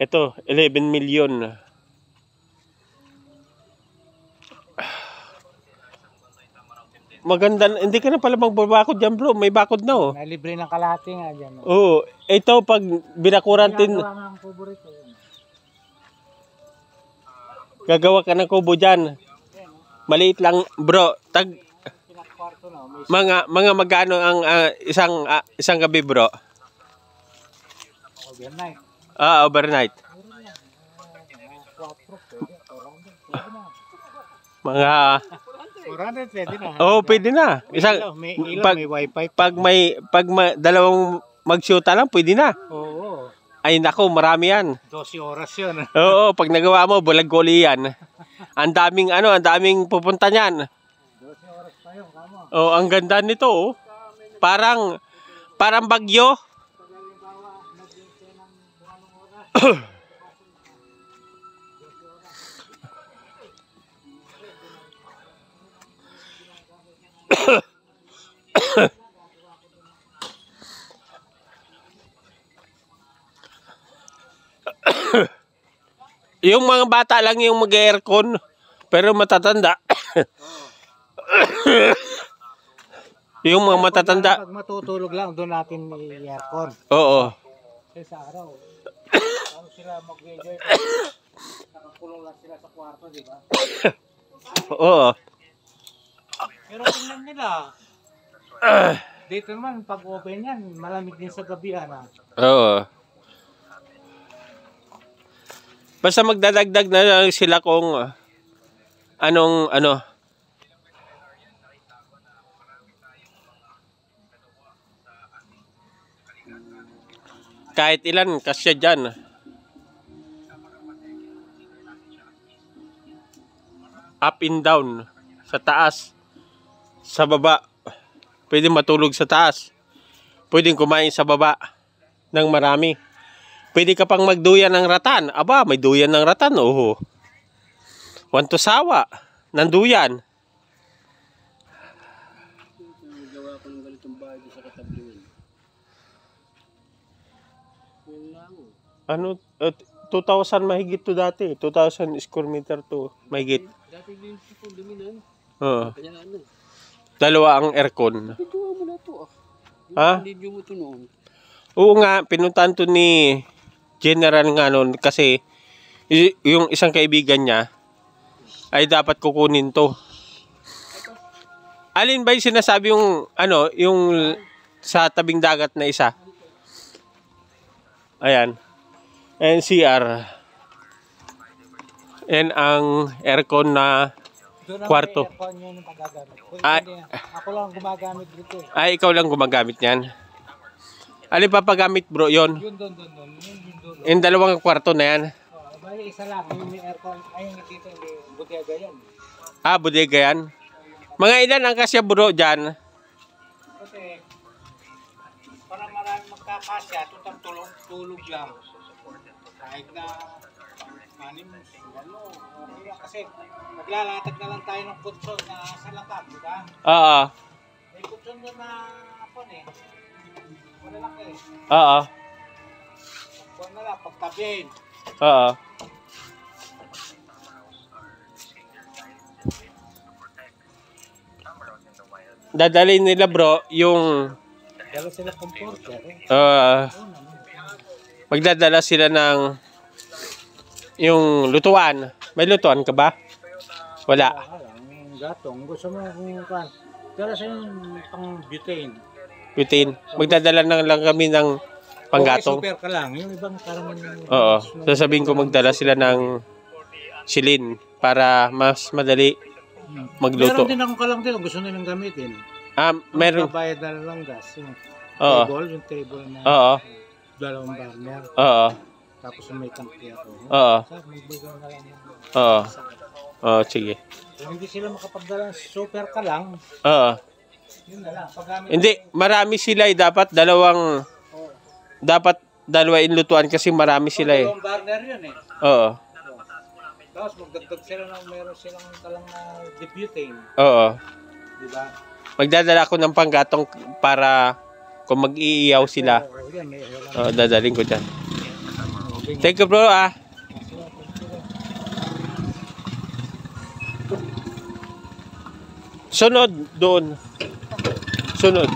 Ito, 11 million. Maganda, hindi ka na pala magbabakod dyan bro, may bakod na oh. Libre ng kalahati nga dyan. Oo, ito pag binakurantin, gagawa ka ng kubo dyan. Maliit lang bro, mga magkano ang isang gabi bro? Overnight. Overnight. Mga 400 pwede na. pwede na. Isang may ilaw, may wifi. Pag dalawang mag-shoota lang, pwede na. Oo. Ay nako, marami yan. 12 oras yun. Oo, pag nagawa mo, bulag-goli yan. Ang daming pupunta niyan. 12 oras pa yun, kamo. Oh, ang ganda nito oh. Parang bagyo. Yung mga bata lang yung mag-aircon, pero matatanda. Yung mga matatanda. Pag matutulog lang, doon natin i-aircon. Oo. Kasi sa araw, ano sila mag-enjoy? Nakakulong lang sila sa kwarto, di ba? Oo. Pero tingnan nila. Dito naman, pag open yan, malamig din sa gabi, ano? Oo. Basta magdadagdag na sila kung ano. Kahit ilan kasya dyan. Up and down. Sa taas. Sa baba. Pwede matulog sa taas. Pwede kumain sa baba ng marami. Pwede ka pang magduyan ng ratan. Aba, may duyan ng ratan. Oo. Want to sawa. Ng duyan. Gawa ko ng ganitong bahay sa katabliwan. Ano? 2,000 mahigit to dati. 2,000 square meter to mahigit. Dati din ito luminan. Oo. Kaya ano. Dalawa ang aircon. Ito mo na to ah. Ha? Hindi mo ito noon. Oo nga, pinuntahan to ni General nga noon kasi yung isang kaibigan niya ay dapat kukunin to. Alin ba yung sinasabi yung yung sa tabing dagat na isa? Ayan. NCR. Yan ang aircon na kwarto. Ako lang gumagamit dito. Ay, ikaw lang gumagamit niyan. Alin pa pagamit bro yon? Yun doon. Yung dalawang kwarto na yan. Bali isa lang, yung may aircon. Ayun dito, may bodega yan. Bodega yan. Mga ilan ang kasya bro dyan? Kasi, para marami magkakasya, tutang tulog lang. Kahit na manim, okay lang. Kasi, maglalatag na lang tayo ng kutson na sa lakad, di ba? Oo. May kutson doon na malalaki. Oo. Kuha na lang, pagtabihin. Oo. Dadalhin nila bro yung Dala sila comforter. magdadala sila ng yung lutuan. May lutuan ka ba? Wala. Gatong. Gusto mo kung kan. Dala sila yung pang butane. Butane. Magdadala lang kami ng panggatong. Super ka lang. Yung ibang karamihan yung... Oo. Sasabihin ko magdala sila ng silin para mas madali magluto. Meron din akong kalang din. Gusto nilang gamitin. Meron. Bayad na lang gas. Yung Oo. table. Yung table na Oo. dalawang burner. Oo. Tapos may tangki ako. Oo. Magbigay na lang yung... Oo. Oo, sige. Kung hindi sila makapagdala super ka lang, Oo. yun na lang. Paggamit Hindi, marami sila eh. Dapat dalawain lutuan kasi marami sila eh. dalawang burner yun eh. Oo. Tapos magdagdag sila ng meron silang talang na butane. Oo. Diba? Magdadala ako ng panggatong para kung mag-iiyaw sila. Oo, yan, may wala. Dadaling ko dyan. Thank you bro ah. Sunod doon. Sunod.